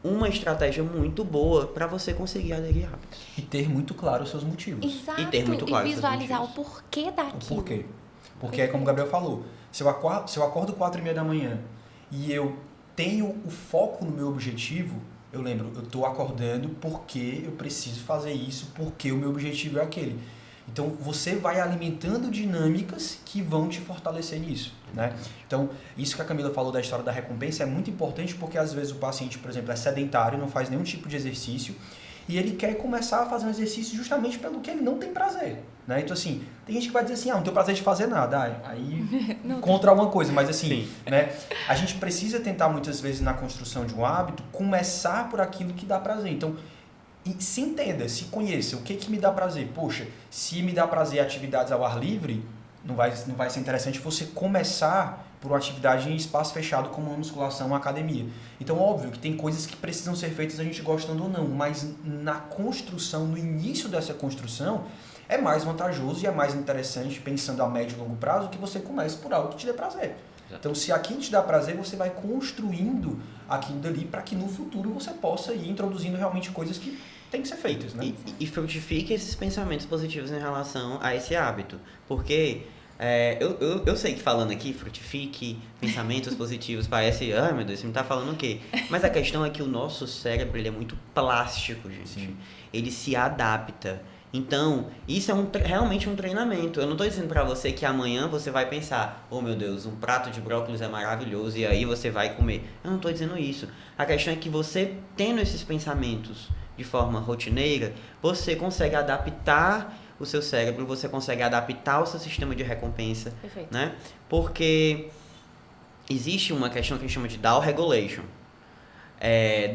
uma estratégia muito boa para você conseguir aderir hábitos. E ter muito claro os seus motivos. Exato. E ter muito claro e os seus visualizar o motivos. porquê daquilo. O porquê? Porque é como o Gabriel falou, se eu acordo 4h30 da manhã e eu tenho o foco no meu objetivo, eu lembro, eu estou acordando porque eu preciso fazer isso, porque o meu objetivo é aquele. Então, você vai alimentando dinâmicas que vão te fortalecer nisso, né? Então, isso que a Camila falou da história da recompensa é muito importante porque, às vezes, o paciente, por exemplo, é sedentário, não faz nenhum tipo de exercício e ele quer começar a fazer um exercício justamente pelo que ele não tem prazer, né? Então, assim, tem gente que vai dizer assim, não tenho prazer de fazer nada, aí contra alguma coisa, mas assim, né? A gente precisa tentar, muitas vezes, na construção de um hábito, começar por aquilo que dá prazer. Então, se entenda, se conheça, o que me dá prazer? Poxa, se me dá prazer atividades ao ar livre, não vai ser interessante você começar por uma atividade em espaço fechado como uma musculação, uma academia. Então, óbvio que tem coisas que precisam ser feitas a gente gostando ou não, mas na construção, no início dessa construção, é mais vantajoso e é mais interessante, pensando a médio e longo prazo, que você comece por algo que te dê prazer. Então, se aquilo te dá prazer, você vai construindo aquilo dali para que no futuro você possa ir introduzindo realmente coisas que têm que ser feitas, né? E frutifique esses pensamentos positivos em relação a esse hábito. Porque eu sei que falando aqui, frutifique, pensamentos positivos, parece, ai meu Deus, você me tá falando o quê? Mas a questão é que o nosso cérebro ele é muito plástico, gente. Sim. Ele se adapta. Então, isso é realmente um treinamento. Eu não estou dizendo para você que amanhã você vai pensar, oh meu Deus, um prato de brócolis é maravilhoso e aí você vai comer. Eu não estou dizendo isso. A questão é que você, tendo esses pensamentos de forma rotineira, você consegue adaptar o seu cérebro, você consegue adaptar o seu sistema de recompensa. Perfeito. Né? Porque existe uma questão que a gente chama de down regulation.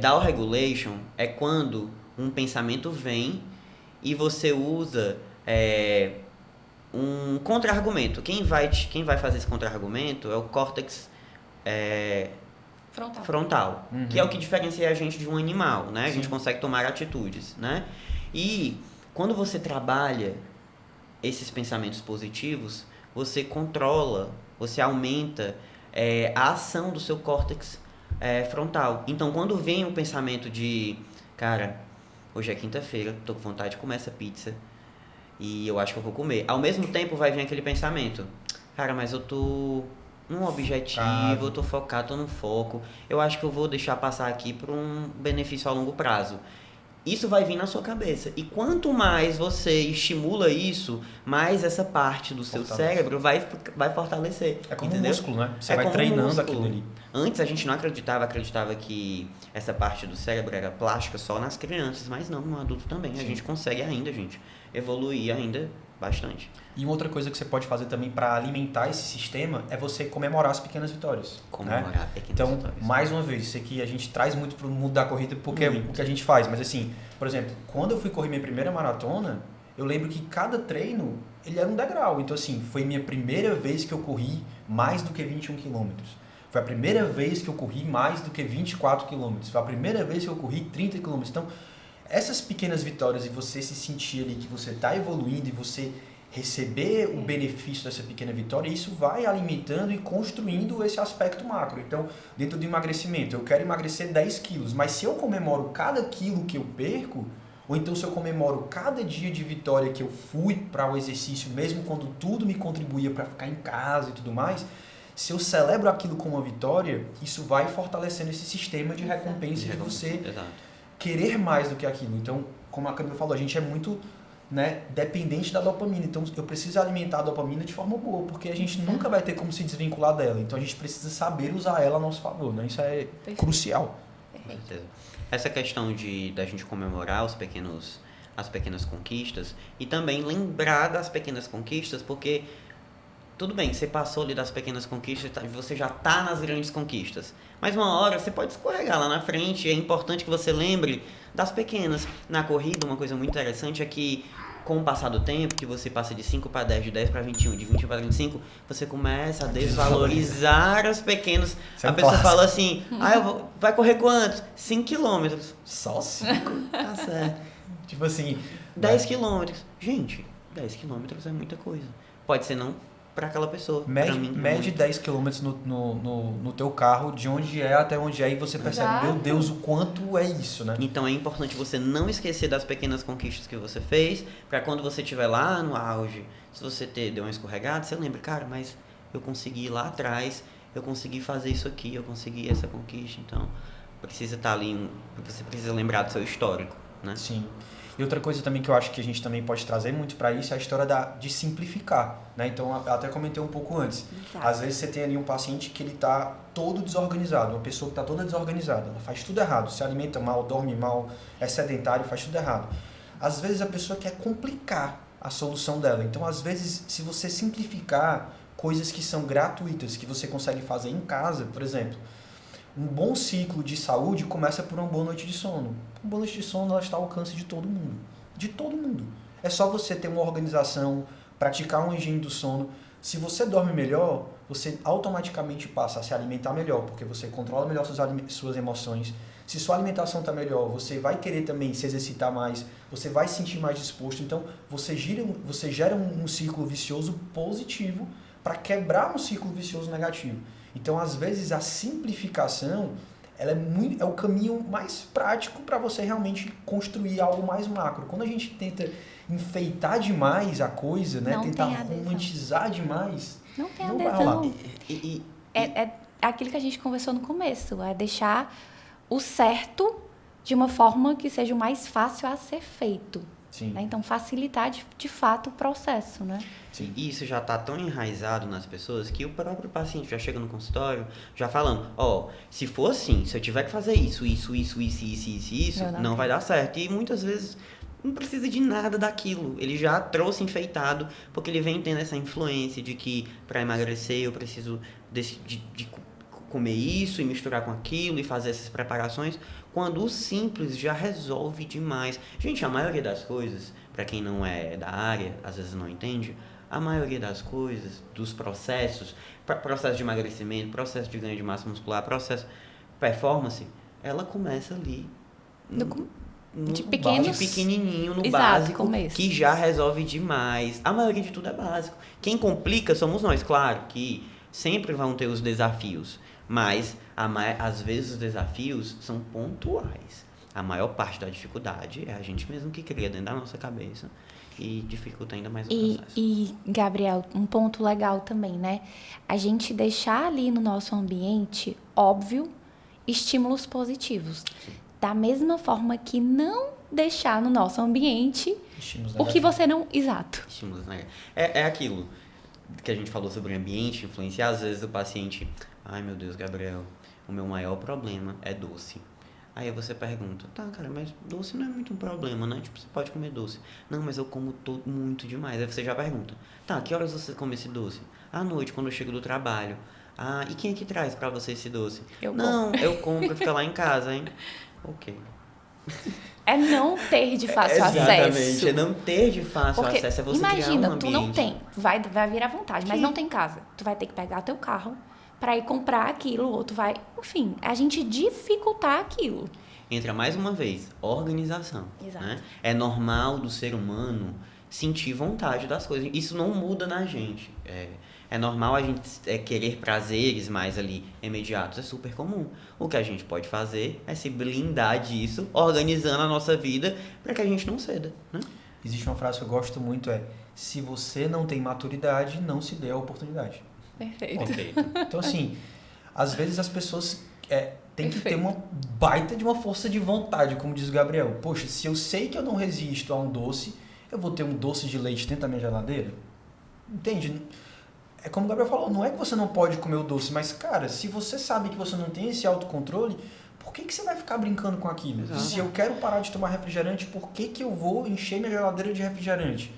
Down regulation é quando um pensamento vem e você usa um contra-argumento. Quem vai fazer esse contra-argumento é o córtex frontal, que é o que diferencia a gente de um animal, né? A gente consegue tomar atitudes, né? E quando você trabalha esses pensamentos positivos, você controla, você aumenta a ação do seu córtex frontal. Então, quando vem um pensamento de, cara, hoje é quinta-feira, tô com vontade de comer essa pizza e eu acho que eu vou comer. Ao mesmo tempo vai vir aquele pensamento, cara, mas eu tô num objetivo, eu tô focado, tô no foco, eu acho que eu vou deixar passar aqui por um benefício a longo prazo. Isso vai vir na sua cabeça. E quanto mais você estimula isso, mais essa parte do seu cérebro vai fortalecer. É como entendeu? um músculo, né? Você vai treinando aquilo ali. Antes a gente não acreditava que essa parte do cérebro era plástica só nas crianças, mas não, no adulto também. Sim. A gente consegue ainda, gente, evoluir ainda bastante. E uma outra coisa que você pode fazer também para alimentar esse sistema é você comemorar as pequenas vitórias. Comemorar pequenas então, vitórias. Mais uma vez, isso aqui a gente traz muito para o mundo da corrida porque é o que a gente faz. Mas assim, por exemplo, quando eu fui correr minha primeira maratona, eu lembro que cada treino ele era um degrau. Então assim, foi minha primeira vez que eu corri mais do que 21 quilômetros. Foi a primeira vez que eu corri mais do que 24 quilômetros. Foi a primeira vez que eu corri 30 quilômetros. Então, essas pequenas vitórias e você se sentir ali que você está evoluindo e você receber o benefício dessa pequena vitória, isso vai alimentando e construindo esse aspecto macro. Então, dentro do emagrecimento, eu quero emagrecer 10 quilos, mas se eu comemoro cada quilo que eu perco, Ou então se eu comemoro cada dia de vitória que eu fui para o exercício, mesmo quando tudo me contribuía para ficar em casa e tudo mais, se eu celebro aquilo como uma vitória, isso vai fortalecendo esse sistema de recompensa de você querer mais do que aquilo. Então, como a Camila falou, a gente é muito, né, dependente da dopamina. Então, eu preciso alimentar a dopamina de forma boa, porque a gente nunca vai ter como se desvincular dela. Então, a gente precisa saber usar ela a nosso favor, né? Isso é crucial. Com certeza. Essa questão da gente comemorar as pequenas conquistas e também lembrar das pequenas conquistas, porque tudo bem, você passou ali das pequenas conquistas, você já está nas grandes conquistas. Mas uma hora você pode escorregar lá na frente, e é importante que você lembre das pequenas. Na corrida, uma coisa muito interessante é que, com o passar do tempo, que você passa de 5 para 10, de 10 para 21, de 20 para 25, você começa a desvalorizar as pequenas. A pessoa fala assim, vai correr quantos? 5 quilômetros. Só 5? Tá certo. Tipo assim... 10 quilômetros. Gente, 10 quilômetros é muita coisa. Pode ser não para aquela pessoa. Mede 10 km no teu carro, de onde é até onde é, e você percebe, meu Deus, o quanto é isso, né? Então é importante você não esquecer das pequenas conquistas que você fez, para quando você estiver lá no auge, se você deu uma escorregada, você lembra, cara, mas eu consegui ir lá atrás, eu consegui fazer isso aqui, eu consegui essa conquista, então precisa estar ali, você precisa lembrar do seu histórico, né? Sim. E outra coisa também que eu acho que a gente também pode trazer muito para isso é a história de simplificar, né? Então, eu até comentei um pouco antes. Exato. Às vezes você tem ali um paciente que ele está todo desorganizado, uma pessoa que está toda desorganizada, ela faz tudo errado, se alimenta mal, dorme mal, é sedentário, faz tudo errado. Às vezes a pessoa quer complicar a solução dela. Então, às vezes, se você simplificar coisas que são gratuitas, que você consegue fazer em casa, por exemplo, um bom ciclo de saúde começa por uma boa noite de sono. Uma boa noite de sono, ela está ao alcance de todo mundo. De todo mundo. É só você ter uma organização, praticar uma higiene do sono. Se você dorme melhor, você automaticamente passa a se alimentar melhor, porque você controla melhor suas emoções. Se sua alimentação está melhor, você vai querer também se exercitar mais, você vai se sentir mais disposto. Então, você gera um ciclo vicioso positivo para quebrar um ciclo vicioso negativo. Então, às vezes, a simplificação é o caminho mais prático para você realmente construir algo mais macro. Quando a gente tenta enfeitar demais a coisa, né, tentar romantizar demais, não tem não vai rolar. É aquilo que a gente conversou no começo, é deixar o certo de uma forma que seja o mais fácil a ser feito. Sim. Né? Então, facilitar de fato o processo, né? Sim. E isso já está tão enraizado nas pessoas que o próprio paciente já chega no consultório já falando, se for assim, se eu tiver que fazer isso, não vai dar certo. E muitas vezes não precisa de nada daquilo. Ele já trouxe enfeitado, porque ele vem tendo essa influência de que para emagrecer eu preciso de comer isso e misturar com aquilo e fazer essas preparações, quando o simples já resolve demais. Gente, a maioria das coisas, para quem não é da área, às vezes não entende, a maioria das coisas, dos processos, processo de emagrecimento, processo de ganho de massa muscular, processo performance, ela começa ali de pequenininho, no Exato, básico, começo. que já resolve demais. A maioria de tudo é básico. Quem complica somos nós, claro, que sempre vão ter os desafios, mas às vezes os desafios são pontuais. A maior parte da dificuldade é a gente mesmo que cria dentro da nossa cabeça e dificulta ainda mais o processo. E, Gabriel, um ponto legal também, né? A gente deixar ali no nosso ambiente, óbvio, estímulos positivos. Sim. Da mesma forma que não deixar no nosso ambiente Estímulos o que você não... Exato. Estímulos, né? É aquilo que a gente falou sobre o ambiente, influenciar. Às vezes o paciente... Ai, meu Deus, Gabriel, o meu maior problema é doce. Aí você pergunta, tá, cara, mas doce não é muito um problema, né? Tipo, você pode comer doce. Não, mas eu como muito demais. Aí você já pergunta, tá, que horas você come esse doce? À noite, quando eu chego do trabalho. Ah, e quem é que traz pra você esse doce? Eu compro e fica lá em casa, hein? Ok. É não ter de fácil acesso. Exatamente, é não ter de fácil acesso. É você imagina, criar um ambiente. tu não tem, vai vir à vontade, mas Sim. não tem casa. Tu vai ter que pegar teu carro para ir comprar aquilo, ou tu vai... Enfim, a gente dificultar aquilo. Entra mais uma vez, organização. Exato. Né? É normal do ser humano sentir vontade das coisas. Isso não muda na gente. É normal a gente querer prazeres mais ali imediatos, é super comum. O que a gente pode fazer é se blindar disso, organizando a nossa vida para que a gente não ceda, né? Existe uma frase que eu gosto muito, se você não tem maturidade, não se dê a oportunidade. Perfeito. Então, assim, às vezes as pessoas têm que ter uma baita de uma força de vontade, como diz o Gabriel. Poxa, se eu sei que eu não resisto a um doce, eu vou ter um doce de leite dentro da minha geladeira? Entende? É como o Gabriel falou, não é que você não pode comer o doce, mas, cara, se você sabe que você não tem esse autocontrole, por que você vai ficar brincando com aquilo? Exato. Se eu quero parar de tomar refrigerante, por que eu vou encher minha geladeira de refrigerante?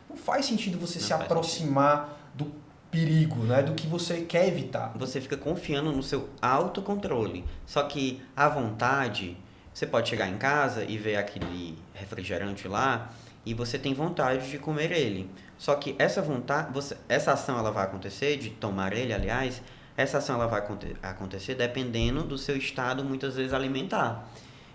Não faz sentido você se aproximar do perigo, né? Do que você quer evitar. Você fica confiando no seu autocontrole. Só que à vontade, você pode chegar em casa e ver aquele refrigerante lá e você tem vontade de comer ele. Só que essa vontade, essa ação ela vai acontecer, de tomar ele, aliás, essa ação ela vai acontecer dependendo do seu estado, muitas vezes, alimentar.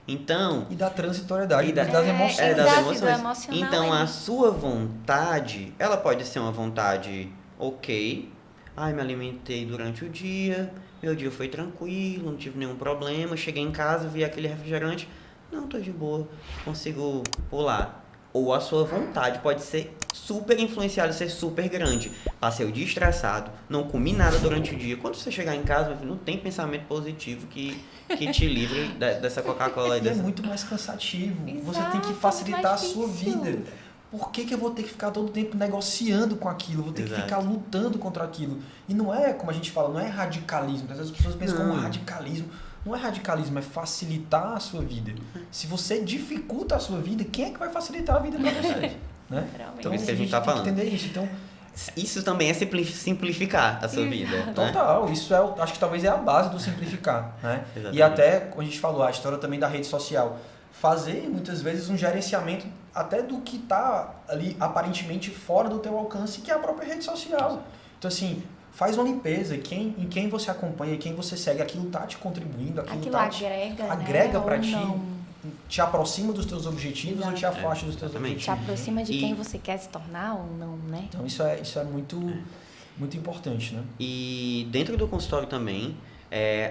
Então... E da transitoriedade das emoções. Das emoções. Emocional. Então, a sua vontade, ela pode ser uma vontade ok. Ai, me alimentei durante o dia, meu dia foi tranquilo, não tive nenhum problema. Cheguei em casa, vi aquele refrigerante. Não, tô de boa, consigo pular. Ou a sua vontade pode ser super influenciada, ser super grande. Passei o dia estressado, não comi nada durante o dia. Quando você chegar em casa, não tem pensamento positivo que te livre dessa Coca-Cola. E é muito mais cansativo. Exato, você tem que facilitar a sua difícil. vida. Por que eu vou ter que ficar todo tempo negociando com aquilo? Vou ter Exato. que ficar lutando contra aquilo. E não é, como a gente fala, não é radicalismo. Às vezes as pessoas pensam como radicalismo. Não é radicalismo, é facilitar a sua vida. Se você dificulta a sua vida, quem é que vai facilitar a vida para você? Né? Então, isso que a gente tá tem falando. que entender isso. Então, isso também é simplificar a sua vida. Né? total. Isso acho que talvez é a base do simplificar. Né? Exatamente. E até, como a gente falou, a história também da rede social. Fazer, muitas vezes, um gerenciamento até do que está ali aparentemente fora do teu alcance, que é a própria rede social. Então, assim, faz uma limpeza. Em quem você acompanha, quem você segue, aquilo tá te contribuindo, aquilo agrega para ti, te aproxima dos teus objetivos. Exato. Ou te afasta dos teus Exatamente. objetivos. Te aproxima de quem você quer se tornar ou não, né? Então, isso é muito importante, né? E dentro do consultório também,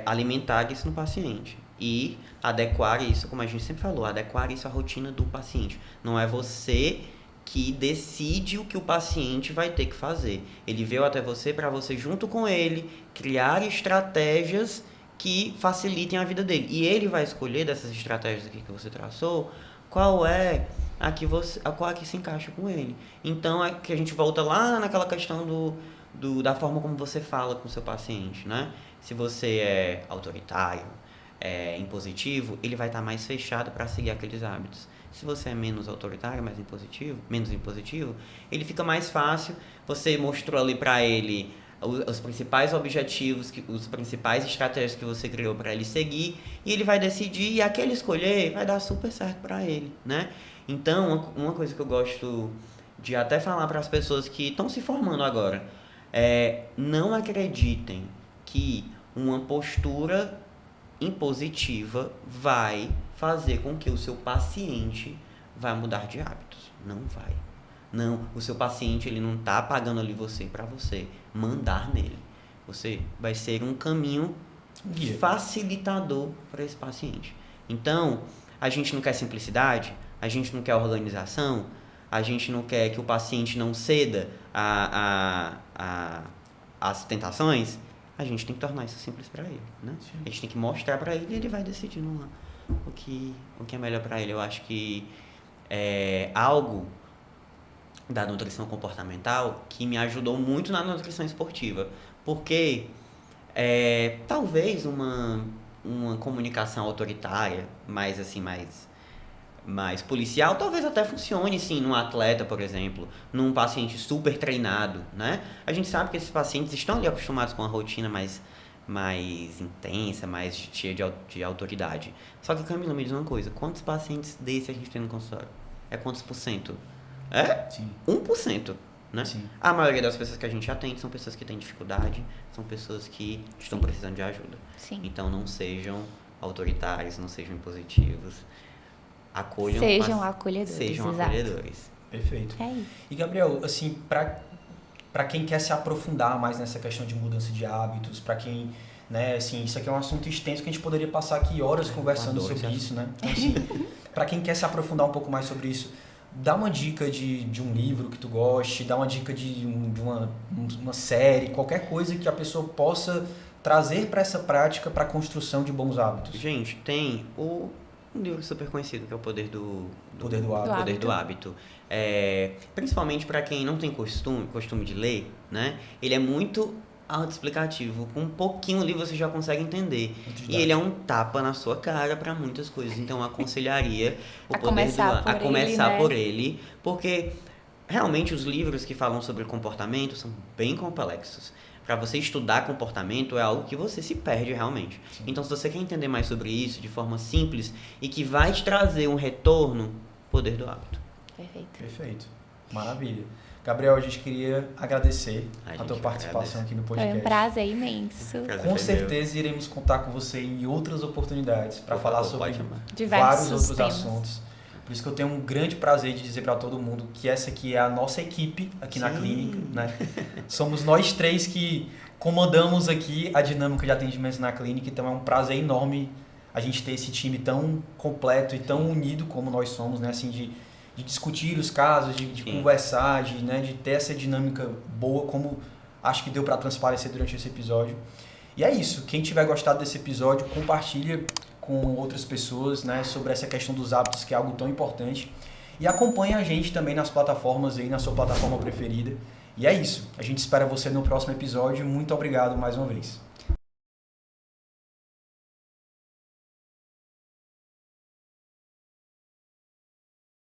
alimentar isso no paciente. E adequar isso, como a gente sempre falou, adequar isso à rotina do paciente. Não é você que decide o que o paciente vai ter que fazer. Ele veio até você para você, junto com ele, criar estratégias que facilitem a vida dele. E ele vai escolher dessas estratégias aqui que você traçou, qual é a que se encaixa com ele. Então, é que a gente volta lá naquela questão da forma como você fala com o seu paciente, né? Se você é autoritário, impositivo, ele vai estar mais fechado para seguir aqueles hábitos. Se você é menos autoritário, menos impositivo, ele fica mais fácil. Você mostrou ali para ele os principais objetivos, os principais estratégias que você criou para ele seguir, e ele vai decidir, e aquele escolher vai dar super certo para ele, né? Então, uma coisa que eu gosto de até falar para as pessoas que estão se formando agora, não acreditem que uma postura impositiva vai fazer com que o seu paciente vai mudar de hábitos. Não vai. Não, o seu paciente ele não está pagando ali você para você mandar nele. Você vai ser um caminho facilitador para esse paciente. Então, a gente não quer simplicidade, a gente não quer organização, a gente não quer que o paciente não ceda às tentações. A gente tem que tornar isso simples para ele, né? A gente tem que mostrar para ele e ele vai decidindo lá o que é melhor para ele. Eu acho que é algo da nutrição comportamental que me ajudou muito na nutrição esportiva, porque talvez uma comunicação autoritária, mais policial, talvez até funcione sim num atleta, por exemplo, num paciente super treinado, né? A gente sabe que esses pacientes estão ali acostumados com a rotina mais intensa, mais cheia de autoridade. Só que, Camila, me diz uma coisa, quantos pacientes desses a gente tem no consultório? Quantos por cento? Sim. 1%, né? Sim. A maioria das pessoas que a gente atende são pessoas que têm dificuldade, são pessoas que estão precisando de ajuda. Sim. Então, não sejam autoritários, não sejam impositivos. Sejam acolhedores. Exato. Perfeito. É isso. E, Gabriel, assim, para quem quer se aprofundar mais nessa questão de mudança de hábitos, para quem, né, assim, isso aqui é um assunto extenso que a gente poderia passar aqui horas conversando sobre isso, né? Então, assim, para quem quer se aprofundar um pouco mais sobre isso, dá uma dica de um livro que tu goste, dá uma dica de uma série, qualquer coisa que a pessoa possa trazer para essa prática, para a construção de bons hábitos. Gente, tem um livro super conhecido que é o Poder do Hábito. Poder do Hábito. Principalmente para quem não tem costume de ler, né? Ele é muito autoexplicativo. Com um pouquinho ali você já consegue entender. E ele é um tapa na sua cara para muitas coisas. Então eu aconselharia a começar por ele, porque realmente os livros que falam sobre comportamento são bem complexos. Para você estudar comportamento é algo que você se perde realmente. Sim. Então, se você quer entender mais sobre isso de forma simples e que vai te trazer um retorno, Poder do Hábito. Perfeito. Maravilha. Gabriel, a gente queria agradecer a tua participação aqui no podcast. Foi um prazer imenso. Com certeza iremos contar com você em outras oportunidades para falar sobre vários outros assuntos. Por isso que eu tenho um grande prazer de dizer para todo mundo que essa aqui é a nossa equipe aqui na clínica, né? Somos nós 3 que comandamos aqui a dinâmica de atendimento na clínica, então é um prazer enorme a gente ter esse time tão completo e tão unido como nós somos, né? Assim, de discutir os casos, de conversar, de ter essa dinâmica boa, como acho que deu para transparecer durante esse episódio. E é isso. Quem tiver gostado desse episódio, compartilha com outras pessoas, né, sobre essa questão dos hábitos, que é algo tão importante. E acompanha a gente também nas plataformas aí, na sua plataforma preferida. E é isso. A gente espera você no próximo episódio. Muito obrigado mais uma vez.